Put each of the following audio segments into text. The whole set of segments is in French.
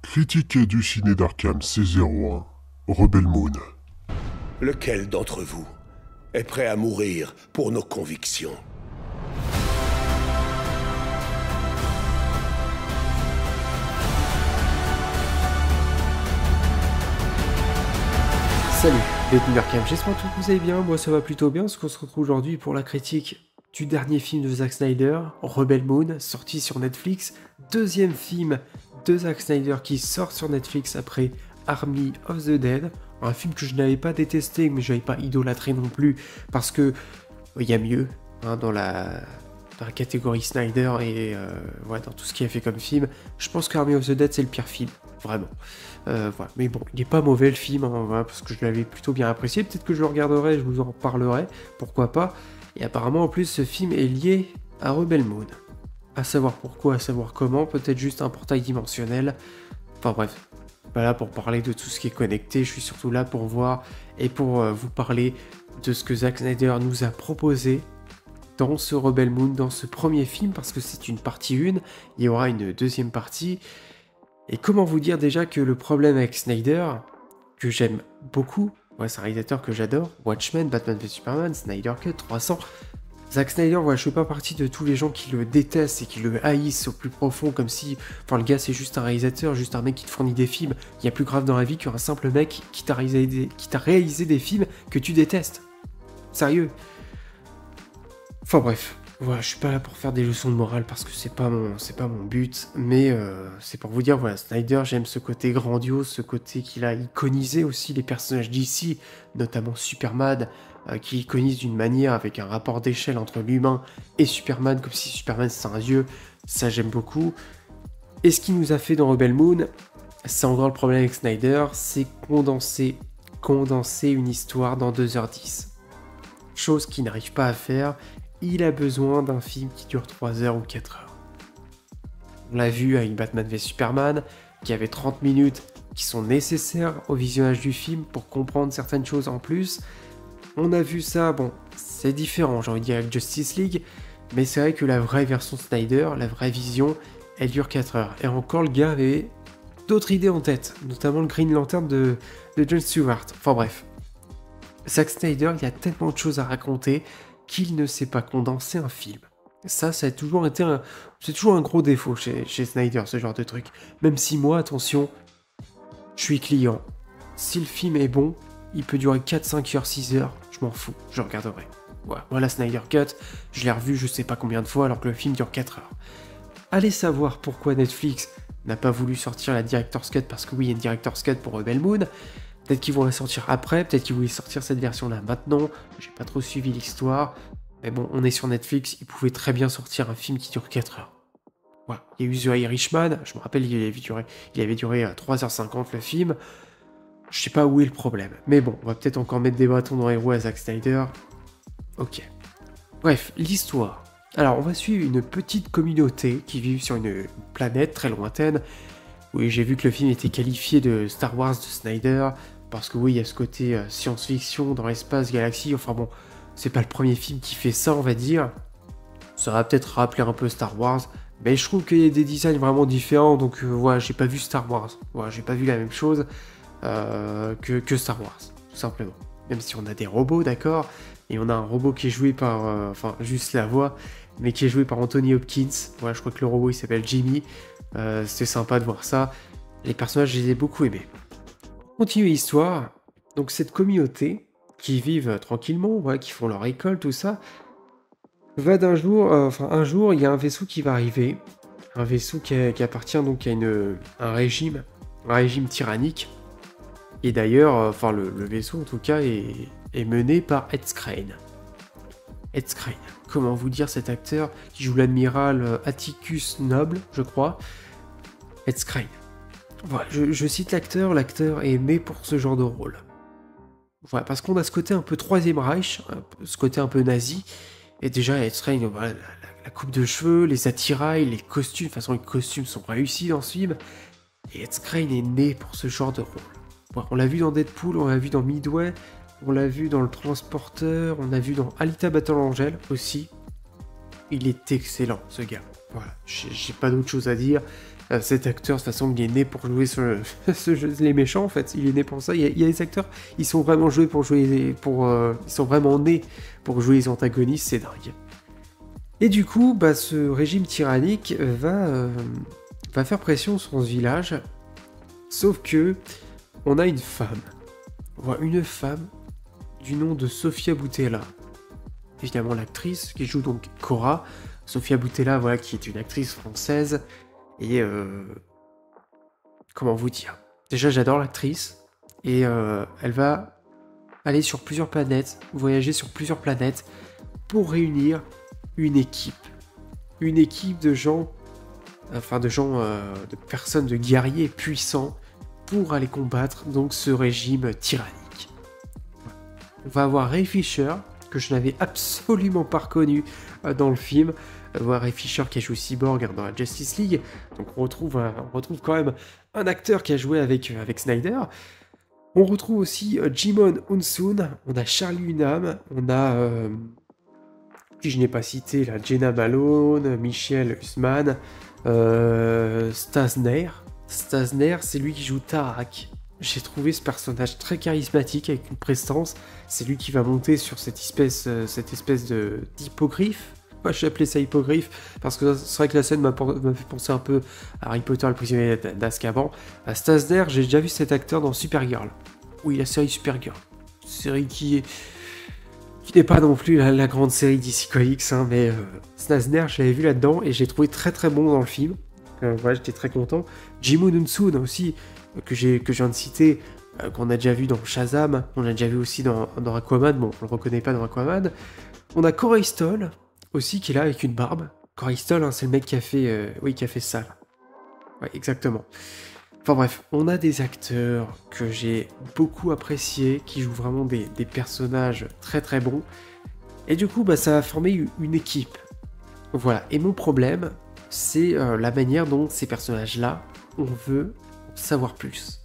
Critique du ciné d'Arkham C01, Rebel Moon. Lequel d'entre vous est prêt à mourir pour nos convictions? Salut, détenu Arkham, j'espère que vous allez bien, moi ça va plutôt bien, parce qu'on se retrouve aujourd'hui pour la critique du dernier film de Zack Snyder, Rebel Moon, sorti sur Netflix, deuxième film de Zack Snyder qui sort sur Netflix après Army of the Dead, un film que je n'avais pas détesté, mais je n'avais pas idolâtré non plus, parce que il y a mieux hein, dans la catégorie Snyder et ouais, dans tout ce qu'il a fait comme film. Je pense qu'Army of the Dead c'est le pire film, vraiment. Voilà. Mais bon, il n'est pas mauvais le film, hein, voilà, parce que je l'avais plutôt bien apprécié. Peut-être que je le regarderai, je vous en parlerai, pourquoi pas. Et apparemment, en plus, ce film est lié à Rebel Moon. À savoir pourquoi, à savoir comment, peut-être juste un portail dimensionnel. Enfin bref, je suis pas là pour parler de tout ce qui est connecté, je suis surtout là pour voir et pour vous parler de ce que Zack Snyder nous a proposé dans ce Rebel Moon, dans ce premier film, parce que c'est une partie 1, il y aura une deuxième partie. Et comment vous dire déjà que le problème avec Snyder, que j'aime beaucoup, ouais, c'est un réalisateur que j'adore, Watchmen, Batman v Superman, Snyder Cut, 300, Zack Snyder, voilà, je fais pas partie de tous les gens qui le détestent et qui le haïssent au plus profond, comme si, enfin le gars c'est juste un réalisateur, juste un mec qui te fournit des films, il y a plus grave dans la vie qu'un simple mec qui t'a réalisé des films que tu détestes. Sérieux. Enfin bref. Voilà, je suis pas là pour faire des leçons de morale parce que c'est pas mon but, mais c'est pour vous dire, voilà, Snyder, j'aime ce côté grandiose, ce côté qu'il a iconisé aussi les personnages d'ici, notamment Superman, qui iconise d'une manière avec un rapport d'échelle entre l'humain et Superman, comme si Superman c'était un dieu, ça j'aime beaucoup. Et ce qu'il nous a fait dans Rebel Moon, c'est encore le problème avec Snyder, c'est condenser une histoire dans 2h10. Chose qu'il n'arrive pas à faire. Il a besoin d'un film qui dure 3 heures ou 4 heures. On l'a vu avec Batman v Superman, qui avait 30 minutes qui sont nécessaires au visionnage du film pour comprendre certaines choses en plus. On a vu ça, bon, c'est différent, j'ai envie de dire avec Justice League, mais c'est vrai que la vraie version Snyder, la vraie vision, elle dure 4 heures. Et encore, le gars avait d'autres idées en tête, notamment le Green Lantern de Jon Stewart. Enfin bref. Zack Snyder, il y a tellement de choses à raconter qu'il ne sait pas condenser un film. Ça a toujours été c'est toujours un gros défaut chez Snyder, ce genre de truc. Même si moi, attention, je suis client. Si le film est bon, il peut durer 4, 5 heures, 6 heures, je m'en fous, je regarderai. Voilà, moi la Snyder Cut, je l'ai revu je sais pas combien de fois alors que le film dure 4 heures. Allez savoir pourquoi Netflix n'a pas voulu sortir la Director's Cut, parce que oui, il y a une Director's Cut pour Rebel Moon. Peut-être qu'ils vont la sortir après, peut-être qu'ils voulaient sortir cette version-là maintenant. J'ai pas trop suivi l'histoire. Mais bon, on est sur Netflix, ils pouvaient très bien sortir un film qui dure 4 heures. Voilà. Il y a eu The Irishman, je me rappelle, il avait duré 3h50 le film. Je sais pas où est le problème. Mais bon, on va peut-être encore mettre des bâtons dans les roues à Zack Snyder. Ok. Bref, l'histoire. Alors, on va suivre une petite communauté qui vit sur une planète très lointaine. Oui, j'ai vu que le film était qualifié de Star Wars de Snyder. Parce que oui, il y a ce côté science-fiction dans l'espace, galaxie, enfin bon, c'est pas le premier film qui fait ça, on va dire. Ça va peut-être rappeler un peu Star Wars, mais je trouve qu'il y a des designs vraiment différents, donc voilà, j'ai pas vu Star Wars. Voilà, j'ai pas vu la même chose que Star Wars, tout simplement. Même si on a des robots, d'accord, et on a un robot qui est joué par, enfin, juste la voix, mais qui est joué par Anthony Hopkins. Voilà, je crois que le robot, il s'appelle Jimmy. C'était sympa de voir ça. Les personnages, je les ai beaucoup aimés. Continue l'histoire, donc cette communauté qui vivent tranquillement, voilà, qui font leur école, tout ça, va un jour, il y a un vaisseau qui va arriver, un vaisseau qui appartient donc à un régime tyrannique, et d'ailleurs, le vaisseau en tout cas est mené par Ed Skrein. Ed Skrein, comment vous dire cet acteur qui joue l'amiral Atticus Noble, je crois, Ed Skrein. Voilà, je cite l'acteur est né pour ce genre de rôle. Voilà, parce qu'on a ce côté un peu Troisième Reich, ce côté un peu nazi, et déjà, Ed Skrein, voilà, la coupe de cheveux, les attirails, les costumes, de toute façon les costumes sont réussis dans ce film, et Ed Skrein est né pour ce genre de rôle. Ouais, on l'a vu dans Deadpool, on l'a vu dans Midway, on l'a vu dans Le Transporteur, on l'a vu dans Alita Battle Angel aussi. Il est excellent, ce gars. Voilà, j'ai pas d'autre chose à dire. Cet acteur, de toute façon, il est né pour jouer ce jeu, les méchants, en fait. Il est né pour ça. Il y a des acteurs, ils sont vraiment joués pour jouer, ils sont vraiment nés pour jouer les antagonistes, c'est dingue. Et du coup, bah, ce régime tyrannique va faire pression sur ce village. Sauf que on a une femme. On voit une femme du nom de Sofia Boutella. Évidemment, l'actrice qui joue donc Cora. Sofia Boutella, voilà, qui est une actrice française. Et comment vous dire? Déjà, j'adore l'actrice. Et elle va aller sur plusieurs planètes, voyager sur plusieurs planètes pour réunir une équipe. Une équipe de gens, de personnes, de guerriers puissants pour aller combattre donc ce régime tyrannique. On va avoir Ray Fisher, que je n'avais absolument pas reconnu dans le film. Ray Fisher qui a joué Cyborg dans la Justice League. Donc on retrouve quand même un acteur qui a joué avec Snyder. On retrouve aussi Jimon Hunsoon, on a Charlie Hunnam, on a, qui je n'ai pas cité, là, Jenna Malone, Michelle Hussman, Stasner. Stasner, c'est lui qui joue Tarak. J'ai trouvé ce personnage très charismatique, avec une prestance. C'est lui qui va monter sur cette espèce d'hippogriffe. Moi, j'ai appelé ça hippogriffe, parce que c'est vrai que la scène m'a fait penser un peu à Harry Potter, le prisonnier d'Azkaban. Stasner, j'ai déjà vu cet acteur dans Supergirl. Oui, la série Supergirl. Série qui n'est pas non plus la grande série DC Comics, hein, mais Stasner, je l'avais vu là-dedans, et j'ai trouvé très très bon dans le film. Voilà, j'étais très content. Jimon Hunsoon aussi, que je viens de citer, qu'on a déjà vu dans Shazam, on l'a déjà vu aussi dans Aquaman, bon, on le reconnaît pas dans Aquaman. On a Corey Stoll, aussi, qui est là avec une barbe. Corey Stoll, hein, c'est le mec qui a fait ça, là. Ouais, exactement. Enfin bref, on a des acteurs que j'ai beaucoup appréciés, qui jouent vraiment des personnages très très bons. Et du coup, bah, ça va former une équipe. Voilà, et mon problème, c'est la manière dont ces personnages-là, on veut savoir plus.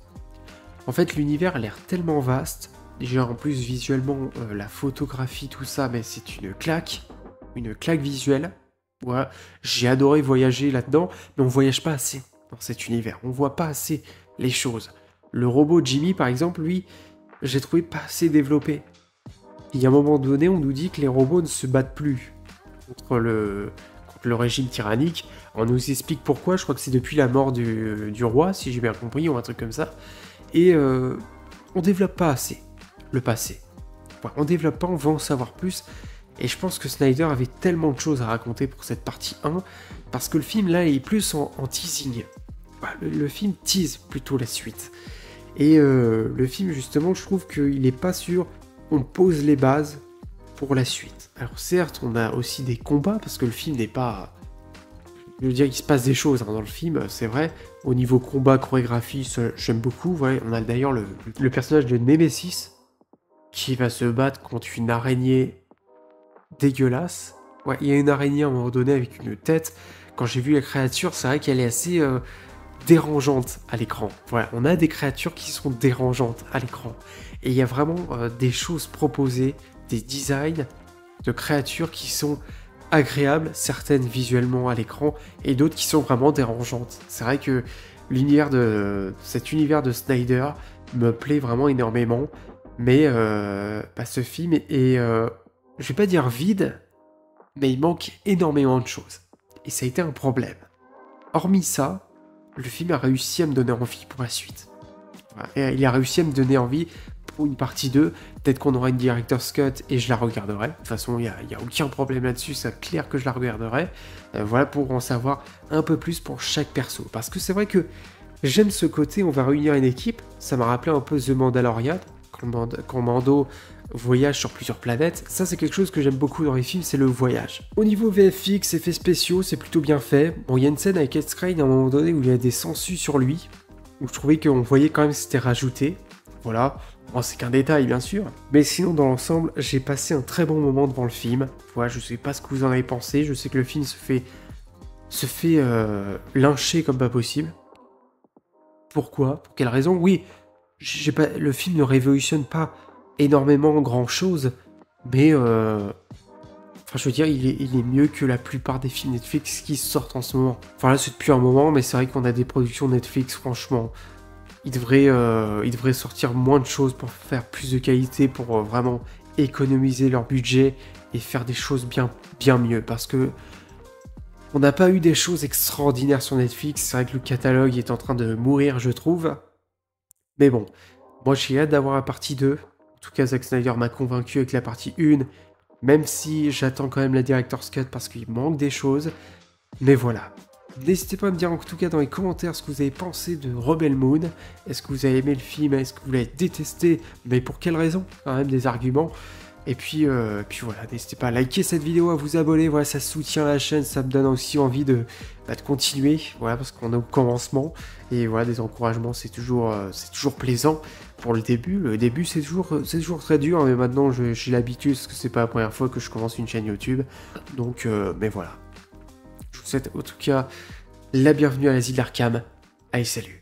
En fait, l'univers a l'air tellement vaste, déjà en plus visuellement, la photographie, tout ça, mais c'est une claque visuelle. Voilà, j'ai adoré voyager là-dedans, mais on voyage pas assez dans cet univers, on voit pas assez les choses. Le robot Jimmy, par exemple, lui, j'ai trouvé pas assez développé. Il y a un moment donné, on nous dit que les robots ne se battent plus contre le régime tyrannique. On nous explique pourquoi, je crois que c'est depuis la mort du roi, si j'ai bien compris, ou un truc comme ça. Et on développe pas assez le passé. Voilà, on développe pas, on veut en savoir plus. Et je pense que Snyder avait tellement de choses à raconter pour cette partie 1, parce que le film, là, est plus en teasing. Voilà, le film tease plutôt la suite. Et le film, justement, je trouve qu'il n'est pas sûr, on pose les bases pour la suite. Alors certes, on a aussi des combats, parce que le film n'est pas... Je veux dire, il se passe des choses hein, dans le film, c'est vrai. Au niveau combat, chorégraphie, j'aime beaucoup. Ouais, on a d'ailleurs le personnage de Nemesis, qui va se battre contre une araignée dégueulasse. Ouais, il y a une araignée à un moment donné avec une tête. Quand j'ai vu la créature, c'est vrai qu'elle est assez dérangeante à l'écran. Voilà, on a des créatures qui sont dérangeantes à l'écran. Et il y a vraiment des choses proposées, des designs de créatures qui sont agréables, certaines visuellement à l'écran, et d'autres qui sont vraiment dérangeantes. C'est vrai que cet univers de Snyder me plaît vraiment énormément, mais ce film est je vais pas dire vide, mais il manque énormément de choses. Et ça a été un problème. Hormis ça, le film a réussi à me donner envie pour la suite. Voilà. Et il a réussi à me donner envie pour une partie 2. Peut-être qu'on aura une Director's Cut et je la regarderai. De toute façon, il n'y a aucun problème là-dessus, c'est clair que je la regarderai. Voilà, pour en savoir un peu plus pour chaque perso. Parce que c'est vrai que j'aime ce côté, on va réunir une équipe. Ça m'a rappelé un peu The Mandalorian, quand Mando voyage sur plusieurs planètes. Ça, c'est quelque chose que j'aime beaucoup dans les films, c'est le voyage. Au niveau VFX, effets spéciaux, c'est plutôt bien fait. Bon, il y a une scène avec Ed Skrein à un moment donné où il y a des sangsues sur lui, où je trouvais qu'on voyait quand même que c'était rajouté. Voilà. Bon, c'est qu'un détail, bien sûr. Mais sinon, dans l'ensemble, j'ai passé un très bon moment devant le film. Voilà, je sais pas ce que vous en avez pensé. Je sais que le film se fait lyncher comme pas possible. Pourquoi? Pour quelle raison? Oui, le film ne révolutionne pas énormément grand-chose, mais enfin, je veux dire, il est mieux que la plupart des films Netflix qui sortent en ce moment. Enfin là, c'est depuis un moment, mais c'est vrai qu'on a des productions Netflix, franchement, ils devraient sortir moins de choses pour faire plus de qualité, pour vraiment économiser leur budget et faire des choses bien mieux, parce que on n'a pas eu des choses extraordinaires sur Netflix. C'est vrai que le catalogue est en train de mourir, je trouve. Mais bon, moi j'ai hâte d'avoir la partie 2. En tout cas, Zack Snyder m'a convaincu avec la partie 1, même si j'attends quand même la Director's Cut parce qu'il manque des choses. Mais voilà. N'hésitez pas à me dire en tout cas dans les commentaires ce que vous avez pensé de Rebel Moon. Est-ce que vous avez aimé le film? Est-ce que vous l'avez détesté? Mais pour quelles raisons? Quand même des arguments. Et puis voilà, n'hésitez pas à liker cette vidéo, à vous abonner, voilà, ça soutient la chaîne, ça me donne aussi envie de continuer, voilà, parce qu'on est au commencement, et voilà, des encouragements, c'est toujours plaisant pour le début. Le début, c'est toujours très dur, mais maintenant, j'ai l'habitude, parce que c'est pas la première fois que je commence une chaîne YouTube, donc, mais voilà. Je vous souhaite, en tout cas, la bienvenue à l'Asile d'Arkham. Allez, salut!